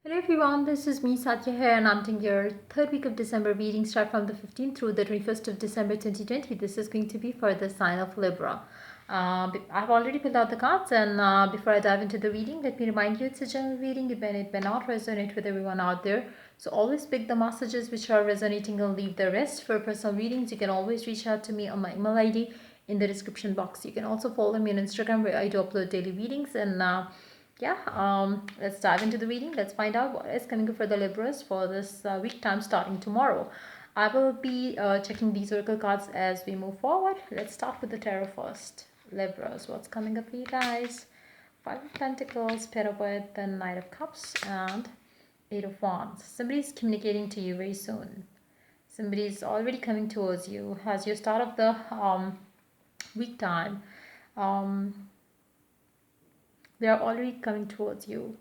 Hello everyone, this is me Satya here and I'm doing your third week of December reading start from the 15th through the 21st of December 2020. This is going to be for the sign of Libra. I've already pulled out the cards and before I dive into the reading, let me remind you it's a general reading. It may not resonate with everyone out there. So always pick the messages which are resonating and leave the rest. For personal readings, you can always reach out to me on my email ID in the description box. You can also follow me on Instagram where I do upload daily readings and let's dive into the reading. Let's find out what is coming up for the Libras for this week time starting tomorrow. I will be checking these oracle cards as we move forward. Let's start with the tarot first. Libras, what's coming up for you guys? Five of Pentacles, Pair of Earth, then Knight of Cups, and Eight of Wands. Somebody's communicating to you very soon. Somebody's already coming towards you as you start of the week time. They are already coming towards you.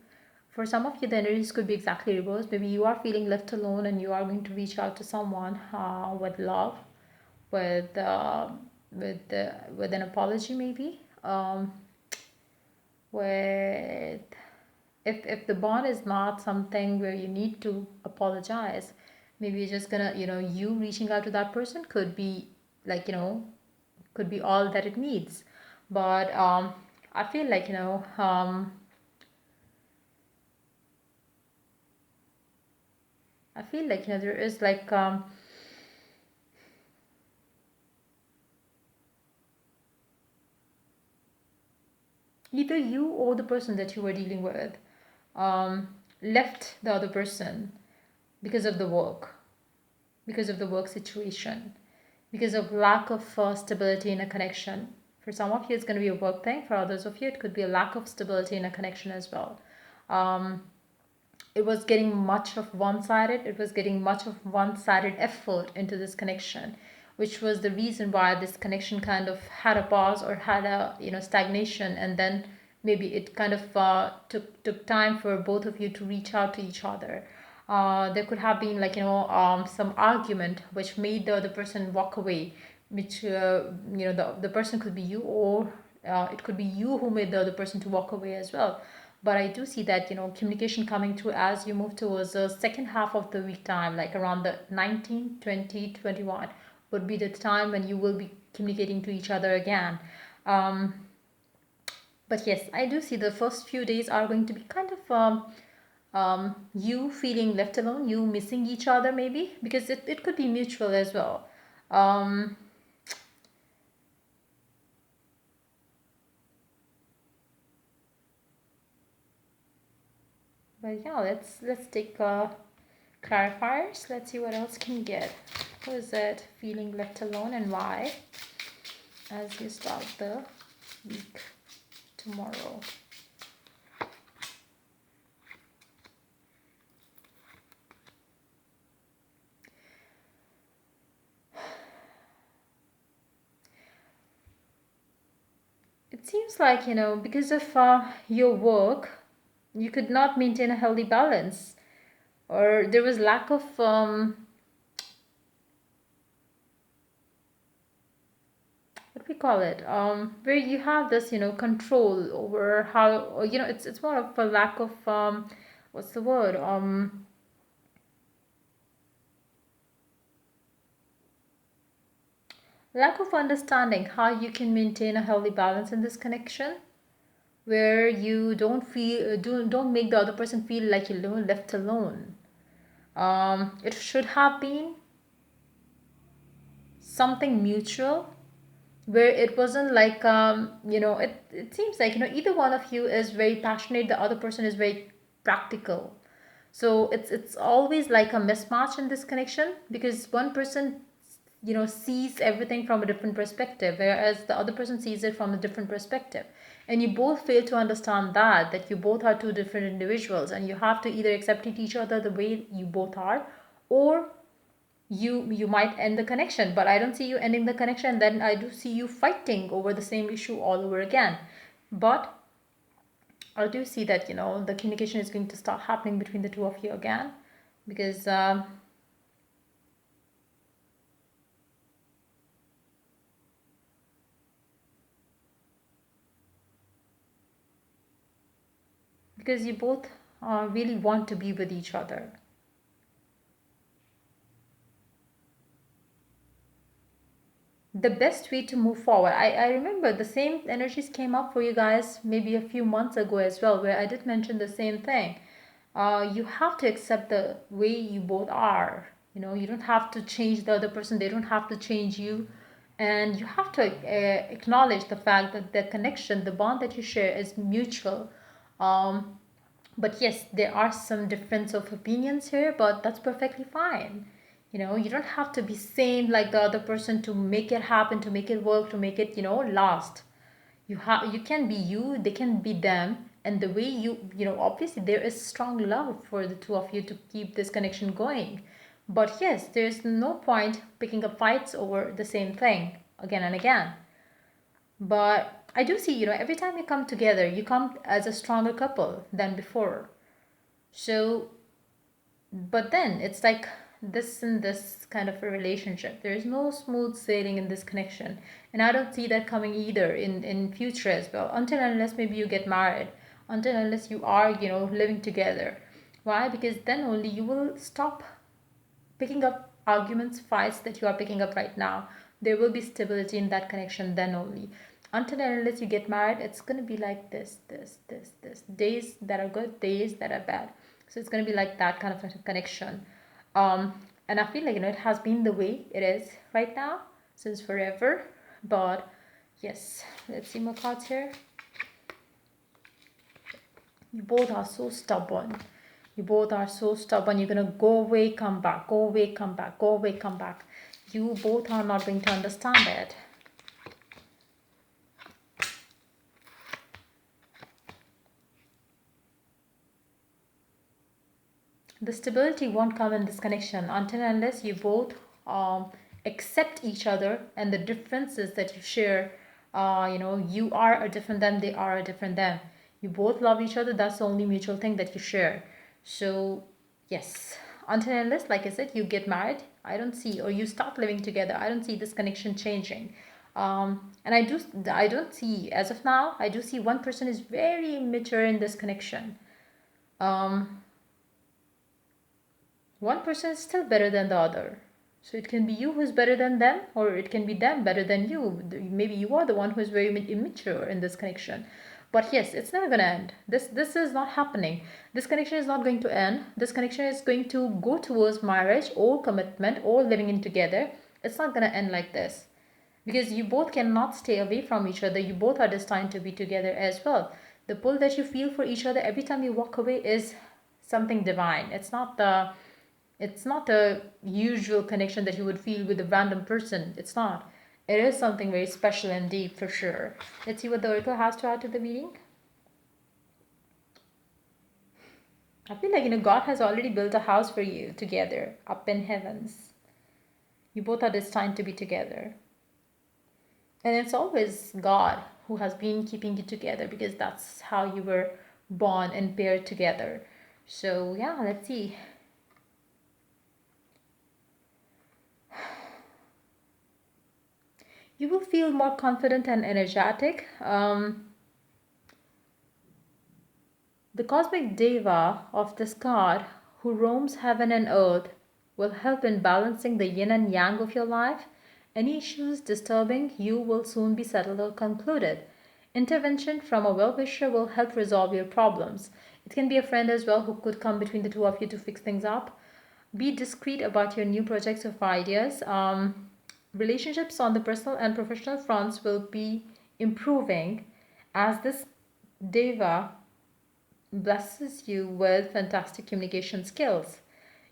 For some of you, the energies could be exactly reversed. Maybe you are feeling left alone and you are going to reach out to someone with love, with with an apology, maybe. With if the bond is not something where you need to apologize, maybe you're just gonna you reaching out to that person could be like could be all that it needs. But I feel like I feel like there is like either you or the person that you were dealing with left the other person because of the work, because of the work situation, because of lack of stability in a connection. For some of you, it's going to be a work thing. For others of you, it could be a lack of stability in a connection as well. It was getting much of one-sided. It was getting much of one-sided effort into this connection, which was the reason why this connection kind of had a pause or had a stagnation, and then maybe it kind of took time for both of you to reach out to each other. There could have been like some argument which made the other person walk away, which the person could be you, or it could be you who made the other person to walk away as well. But I do see that communication coming through as you move towards the second half of the week time, like around the 19, 20, 21 would be the time when you will be communicating to each other again. But yes, I do see the first few days are going to be kind of you feeling left alone, you missing each other maybe, because it could be mutual as well. But yeah, let's take clarifiers. Let's see what else can you get. Who is it feeling left alone and why as you start the week tomorrow? It seems like because of your work you could not maintain a healthy balance, or there was lack of what we call it, where you have this control over how, or, it's more of a lack of what's the word, lack of understanding how you can maintain a healthy balance in this connection, where you don't feel don't make the other person feel like you're left alone. It should have been something mutual, where it wasn't like it seems like either one of you is very passionate, the other person is very practical. So it's always like a mismatch in this connection, because one person sees everything from a different perspective, whereas the other person sees it from a different perspective, and you both fail to understand that you both are two different individuals, and you have to either accept each other the way you both are, or you might end the connection. But I don't see you ending the connection, then I do see you fighting over the same issue all over again. But I do see that the communication is going to start happening between the two of you again, because you both really want to be with each other. The best way to move forward. I remember the same energies came up for you guys maybe a few months ago as well, where I did mention the same thing. You have to accept the way you both are. You don't have to change the other person, they don't have to change you. And you have to acknowledge the fact that the connection, the bond that you share is mutual. Um, but yes, there are some difference of opinions here, but that's perfectly fine. You don't have to be same like the other person to make it happen, to make it work, to make it, last. You can be you, they can be them, and the way obviously there is strong love for the two of you to keep this connection going. But yes, there's no point picking up fights over the same thing again and again. But I do see, every time you come together, you come as a stronger couple than before. So, but then it's like this and this kind of a relationship. There is no smooth sailing in this connection. And I don't see that coming either in future as well. Until and unless maybe you get married. Until and unless you are, living together. Why? Because then only you will stop picking up arguments, fights that you are picking up right now. There will be stability in that connection then only. Until and unless you get married, it's going to be like this. Days that are good, days that are bad. So it's going to be like that kind of a connection. And I feel like, it has been the way it is right now since forever. But yes, let's see more cards here. You both are so stubborn. You both are so stubborn. You're going to go away, come back, go away, come back, go away, come back. You both are not going to understand it. The stability won't come in this connection until and unless you both accept each other and the differences that you share. You are a different them, they are a different them. You both love each other. That's the only mutual thing that you share. So yes, until and unless, like I said, you get married, I don't see, or you start living together, I don't see this connection changing. And I don't see, as of now, I do see one person is very immature in this connection. One person is still better than the other. So it can be you who's better than them, or it can be them better than you. Maybe you are the one who is very immature in this connection. But yes, it's never going to end. This is not happening. This connection is not going to end. This connection is going to go towards marriage or commitment or living in together. It's not going to end like this. Because you both cannot stay away from each other. You both are destined to be together as well. The pull that you feel for each other every time you walk away is something divine. It's not a usual connection that you would feel with a random person. It's not. It is something very special and deep for sure. Let's see what the oracle has to add to the reading. I feel like, God has already built a house for you together up in heavens. You both are destined to be together. And it's always God who has been keeping you together because that's how you were born and paired together. So yeah, let's see. You will feel more confident and energetic. The cosmic deva of this card, who roams heaven and earth, will help in balancing the yin and yang of your life. Any issues disturbing you will soon be settled or concluded. Intervention from a well-wisher will help resolve your problems. It can be a friend as well who could come between the two of you to fix things up. Be discreet about your new projects or ideas. Relationships on the personal and professional fronts will be improving as this deva blesses you with fantastic communication skills.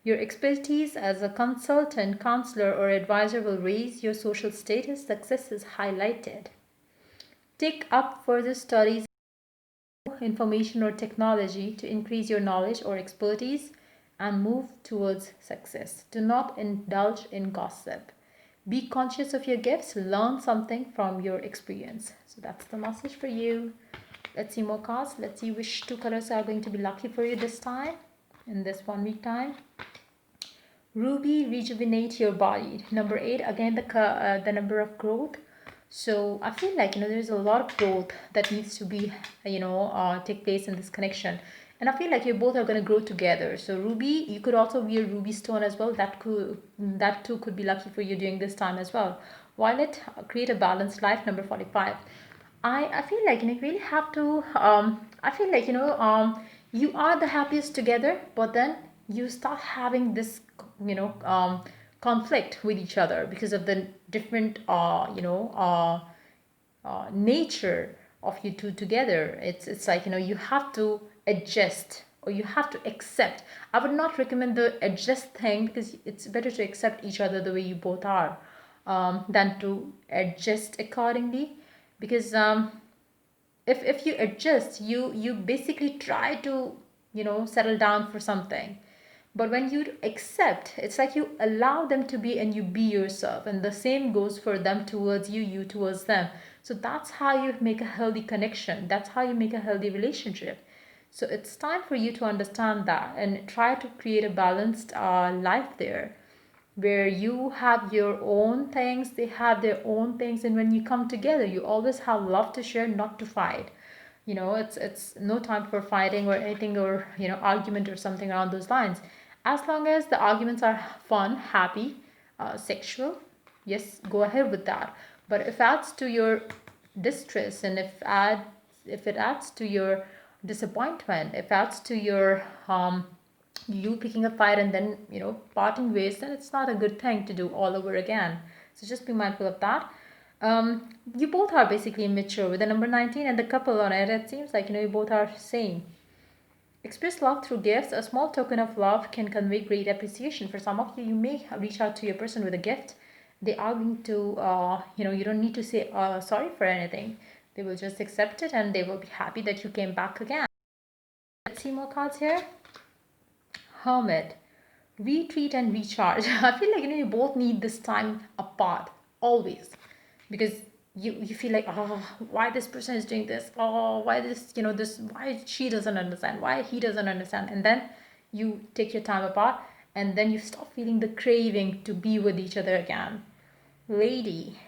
Your expertise as a consultant, counselor, or advisor will raise your social status. Success is highlighted. Take up further studies in information or technology to increase your knowledge or expertise and move towards success. Do not indulge in gossip. Be conscious of your gifts. Learn something from your experience. So that's the message for you. Let's see more cards. Let's see which two colors are going to be lucky for you this time, in this 1 week time. Ruby, rejuvenate your body. Number 8, again the number of growth. So I feel like there's a lot of growth that needs to be take place in this connection, And I feel like you both are going to grow together. So ruby, you could also wear ruby stone as well. That too could be lucky for you during this time as well. Violet, create a balanced life, number 45. I feel like, you really have to, I feel like, you are the happiest together, but then you start having this, you know conflict with each other because of the different, nature of you two together. It's like, you have to adjust, or you have to accept. I would not recommend the adjust thing, because it's better to accept each other the way you both are, than to adjust accordingly. Because if you adjust, you basically try to, settle down for something. But when you accept, it's like you allow them to be and you be yourself, and the same goes for them towards you, you towards them. So that's how you make a healthy connection, that's how you make a healthy relationship. So it's time for you to understand that and try to create a balanced life there, where you have your own things, they have their own things, and when you come together, you always have love to share, not to fight. It's no time for fighting or anything, or argument or something around those lines. As long as the arguments are fun, happy, sexual, yes, go ahead with that. But if it adds to your distress, and if it adds to your disappointment, if it adds to your you picking a fight and then parting ways, then it's not a good thing to do all over again. So just be mindful of that. You both are basically immature with the number 19 and the couple on it. It seems like you both are same. Express love through gifts. A small token of love can convey great appreciation. For some of you, you may reach out to your person with a gift. They are going to, you don't need to say sorry for anything. They will just accept it, and they will be happy that you came back again. Let's see more cards here. Hermit, retreat and recharge. I feel like you both need this time apart always, because you feel like, oh, why this person is doing this, oh, why this, why she doesn't understand, why he doesn't understand, and then you take your time apart, and then you stop feeling the craving to be with each other again. Lady,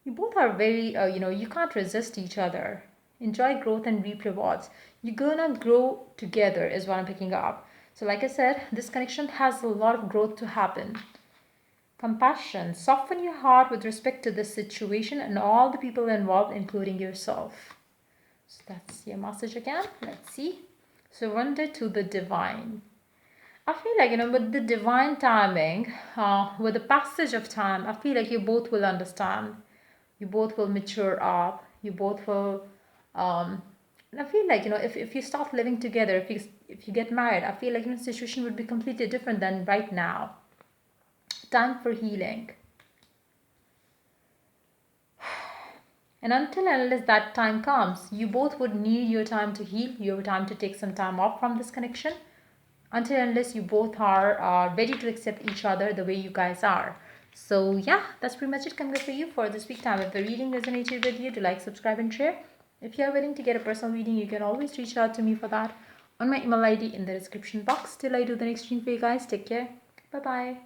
you both are very, you can't resist each other. Enjoy growth and reap rewards. You're gonna grow together, is what I'm picking up. So, like I said, this connection has a lot of growth to happen. Compassion. Soften your heart with respect to this situation and all the people involved, including yourself. So, that's your message again. Let's see. Surrender to the divine. I feel like, with the divine timing, with the passage of time, I feel like you both will understand. You both will mature up. You both will. And I feel like, if you start living together, if you get married, I feel like the situation would be completely different than right now. Time for healing. And until and unless that time comes, you both would need your time to heal, your time to take some time off from this connection, until and unless you both are ready to accept each other the way you guys are. So yeah, that's pretty much it coming up for you for this week time. If the reading resonated with you, do like, subscribe, and share. If you are willing to get a personal reading, you can always reach out to me for that on my email ID in the description box. Till I do the next stream for you guys, take care. Bye bye.